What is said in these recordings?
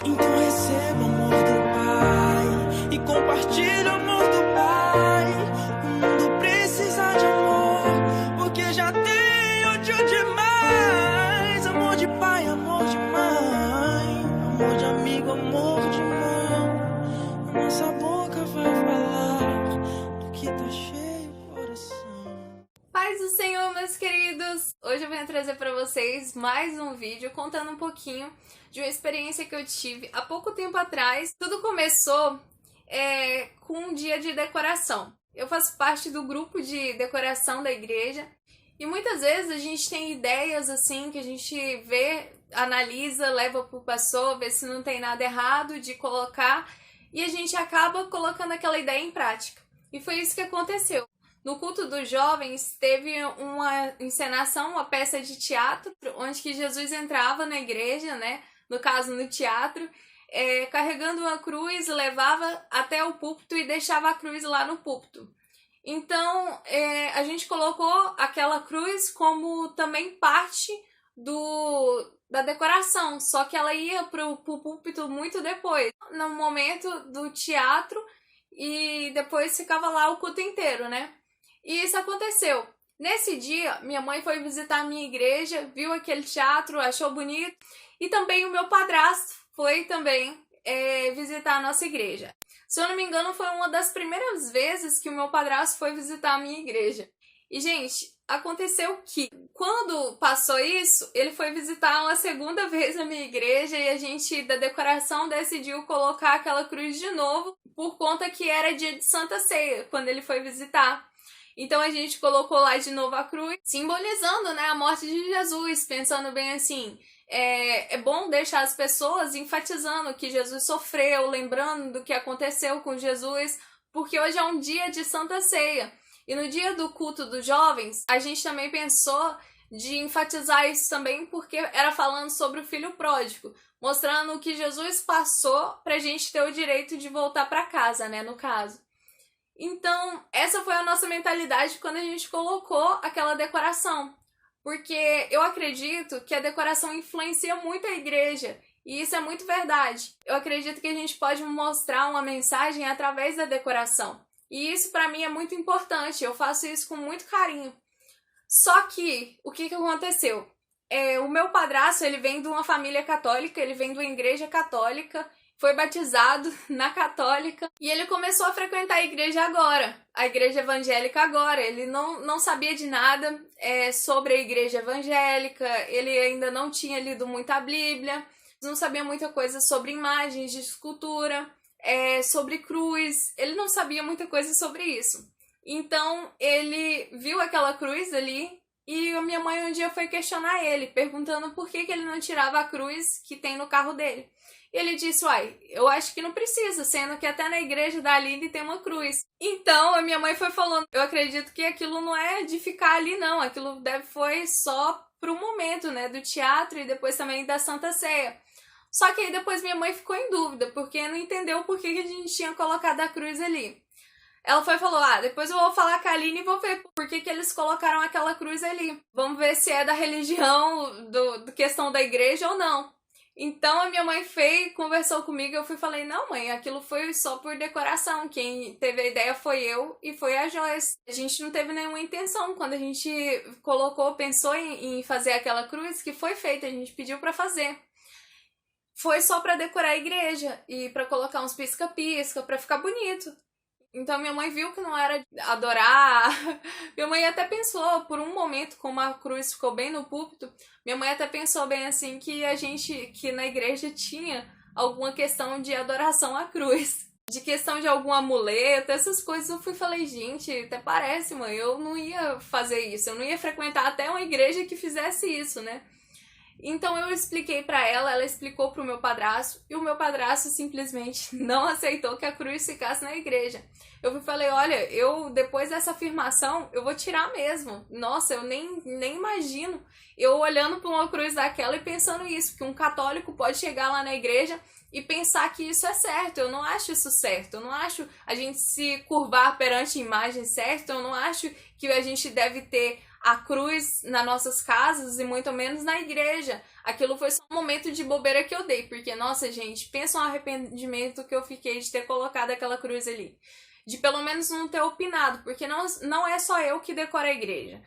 Então receba o amor do Pai e compartilhe o amor do Pai. O mundo precisa de amor, porque já tem ódio demais. Amor de pai, amor de mãe, amor de amigo, amor de irmão. A nossa boca vai falar do que tá cheio o coração. Paz do Senhor, meus queridos! Hoje eu venho trazer para vocês mais um vídeo contando um pouquinho de uma experiência que eu tive há pouco tempo atrás. Tudo começou com um dia de decoração. Eu faço parte do grupo de decoração da igreja e muitas vezes a gente tem ideias assim que a gente vê, analisa, leva pro pastor, vê se não tem nada errado de colocar e a gente acaba colocando aquela ideia em prática. E foi isso que aconteceu. No culto dos jovens, teve uma encenação, uma peça de teatro, onde que Jesus entrava na igreja, né? No caso, no teatro, carregando uma cruz, levava até o púlpito e deixava a cruz lá no púlpito. Então, a gente colocou aquela cruz como também parte da decoração, só que ela ia pro púlpito muito depois, no momento do teatro, e depois ficava lá o culto inteiro, né? E isso aconteceu. Nesse dia, minha mãe foi visitar a minha igreja, viu aquele teatro, achou bonito. E também o meu padrasto foi também visitar a nossa igreja. Se eu não me engano, foi uma das primeiras vezes que o meu padrasto foi visitar a minha igreja. E, gente, aconteceu que, quando passou isso, ele foi visitar uma segunda vez a minha igreja e a gente, da decoração, decidiu colocar aquela cruz de novo, por conta que era dia de Santa Ceia, quando ele foi visitar. Então a gente colocou lá de novo a cruz, simbolizando, né, a morte de Jesus, pensando bem assim, é bom deixar as pessoas enfatizando que Jesus sofreu, lembrando do que aconteceu com Jesus, porque hoje é um dia de Santa Ceia. E no dia do culto dos jovens, a gente também pensou de enfatizar isso também, porque era falando sobre o filho pródigo, mostrando o que Jesus passou pra gente ter o direito de voltar para casa, né, no caso. Então, essa foi a nossa mentalidade quando a gente colocou aquela decoração. Porque eu acredito que a decoração influencia muito a igreja. E isso é muito verdade. Eu acredito que a gente pode mostrar uma mensagem através da decoração. E isso para mim é muito importante. Eu faço isso com muito carinho. Só que, o que aconteceu? O meu padrasto, ele vem de uma família católica, ele vem de uma igreja católica, foi batizado na católica e ele começou a frequentar a igreja agora, a igreja evangélica agora. Ele não sabia de nada sobre a igreja evangélica, ele ainda não tinha lido muito a Bíblia, não sabia muita coisa sobre imagens de escultura, sobre cruz, ele não sabia muita coisa sobre isso. Então ele viu aquela cruz ali e a minha mãe um dia foi questionar ele, perguntando por que ele não tirava a cruz que tem no carro dele. E ele disse, uai, eu acho que não precisa, sendo que até na igreja da Aline tem uma cruz. Então, a minha mãe foi falando, eu acredito que aquilo não é de ficar ali, não. Aquilo foi só pro momento, né, do teatro e depois também da Santa Ceia. Só que aí depois minha mãe ficou em dúvida, porque não entendeu por que a gente tinha colocado a cruz ali. Ela falou, depois eu vou falar com a Aline e vou ver por que eles colocaram aquela cruz ali. Vamos ver se é da religião, do questão da igreja ou não. Então a minha mãe conversou comigo, eu falei, não mãe, aquilo foi só por decoração, quem teve a ideia foi eu e foi a Joyce. A gente não teve nenhuma intenção, quando a gente pensou em fazer aquela cruz, que foi feita, a gente pediu pra fazer. Foi só pra decorar a igreja e pra colocar uns pisca-pisca, pra ficar bonito. Então minha mãe viu que não era adorar. Minha mãe até pensou, por um momento, como a cruz ficou bem no púlpito, minha mãe até pensou bem assim que na igreja tinha alguma questão de adoração à cruz. De questão de algum amuleto, essas coisas. Eu falei, gente, até parece, mãe, eu não ia fazer isso. Eu não ia frequentar até uma igreja que fizesse isso, né? Então eu expliquei pra ela explicou pro meu padrasto, e o meu padrasto simplesmente não aceitou que a cruz ficasse na igreja. Eu falei, olha, depois dessa afirmação, eu vou tirar mesmo. Nossa, eu nem imagino eu olhando pra uma cruz daquela e pensando isso, que um católico pode chegar lá na igreja e pensar que isso é certo. Eu não acho isso certo, eu não acho a gente se curvar perante imagem certa, eu não acho que a gente deve ter a cruz nas nossas casas e muito menos na igreja. Aquilo foi só um momento de bobeira que eu dei, porque, nossa, gente, pensa um arrependimento que eu fiquei de ter colocado aquela cruz ali. De pelo menos não ter opinado, porque não é só eu que decoro a igreja.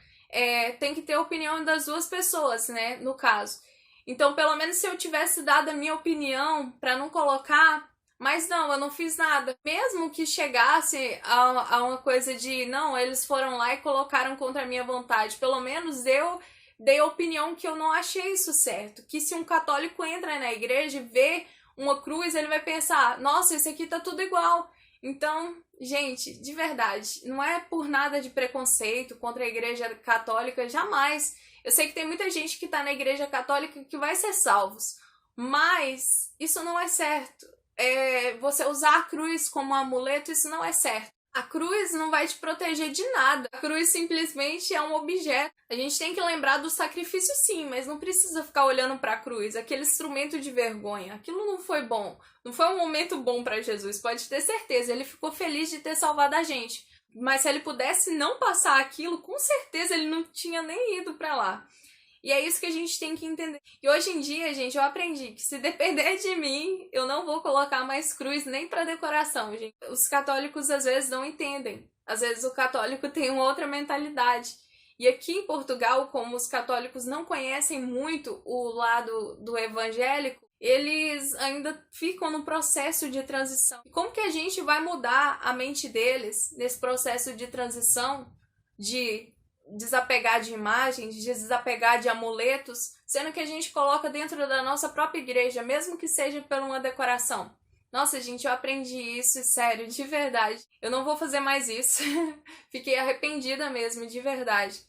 Tem que ter a opinião das duas pessoas, né, no caso. Então, pelo menos se eu tivesse dado a minha opinião para não colocar, mas não, eu não fiz nada. Mesmo que chegasse a uma coisa de, não, eles foram lá e colocaram contra a minha vontade, pelo menos eu dei a opinião que eu não achei isso certo. Que se um católico entra na igreja e vê uma cruz, ele vai pensar, nossa, esse aqui tá tudo igual. Então, gente, de verdade, não é por nada de preconceito contra a igreja católica, jamais. Eu sei que tem muita gente que tá na igreja católica que vai ser salvos, mas isso não é certo. Você usar a cruz como amuleto, isso não é certo. A cruz não vai te proteger de nada. A cruz simplesmente é um objeto. A gente tem que lembrar do sacrifício, sim, mas não precisa ficar olhando para a cruz, aquele instrumento de vergonha. Aquilo não foi bom. Não foi um momento bom para Jesus, pode ter certeza. Ele ficou feliz de ter salvado a gente. Mas se ele pudesse não passar aquilo, com certeza ele não tinha nem ido para lá. E é isso que a gente tem que entender. E hoje em dia, gente, eu aprendi que se depender de mim, eu não vou colocar mais cruz nem para decoração, gente. Os católicos às vezes não entendem. Às vezes o católico tem uma outra mentalidade. E aqui em Portugal, como os católicos não conhecem muito o lado do evangélico, eles ainda ficam no processo de transição. Como que a gente vai mudar a mente deles nesse processo de transição, de desapegar de imagens, de desapegar de amuletos, sendo que a gente coloca dentro da nossa própria igreja, mesmo que seja por uma decoração? Nossa, gente, eu aprendi isso, sério, de verdade. Eu não vou fazer mais isso. Fiquei arrependida mesmo, de verdade.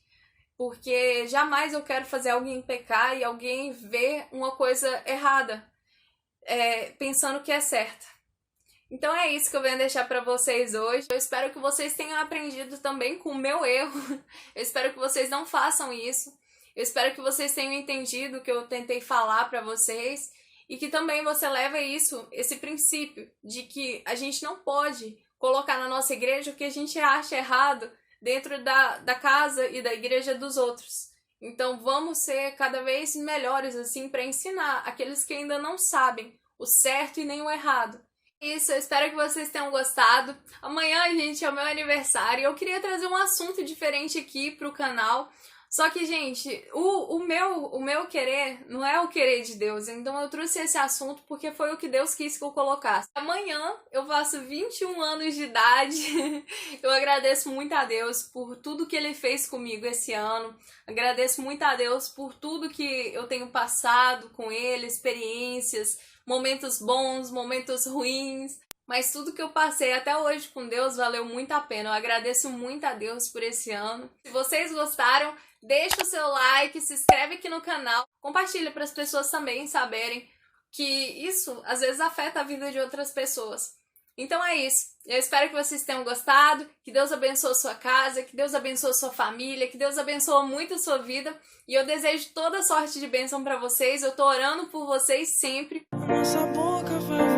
Porque jamais eu quero fazer alguém pecar e alguém ver uma coisa errada, pensando que é certa. Então é isso que eu venho deixar para vocês hoje. Eu espero que vocês tenham aprendido também com o meu erro. Eu espero que vocês não façam isso. Eu espero que vocês tenham entendido o que eu tentei falar para vocês. E que também você leve esse princípio de que a gente não pode colocar na nossa igreja o que a gente acha errado dentro da casa e da igreja dos outros. Então vamos ser cada vez melhores assim para ensinar aqueles que ainda não sabem o certo e nem o errado. Isso, eu espero que vocês tenham gostado. Amanhã, gente, é o meu aniversário. Eu queria trazer um assunto diferente aqui pro canal. Só que, gente, o meu querer não é o querer de Deus. Então eu trouxe esse assunto porque foi o que Deus quis que eu colocasse. Amanhã eu faço 21 anos de idade. Eu agradeço muito a Deus por tudo que Ele fez comigo esse ano. Agradeço muito a Deus por tudo que eu tenho passado com Ele, experiências, momentos bons, momentos ruins. Mas tudo que eu passei até hoje com Deus valeu muito a pena. Eu agradeço muito a Deus por esse ano. Se vocês gostaram, deixa o seu like, se inscreve aqui no canal, compartilha para as pessoas também saberem que isso às vezes afeta a vida de outras pessoas. Então é isso. Eu espero que vocês tenham gostado, que Deus abençoe a sua casa, que Deus abençoe a sua família, que Deus abençoe muito a sua vida. E eu desejo toda sorte de bênção para vocês. Eu tô orando por vocês sempre. Nossa boca vai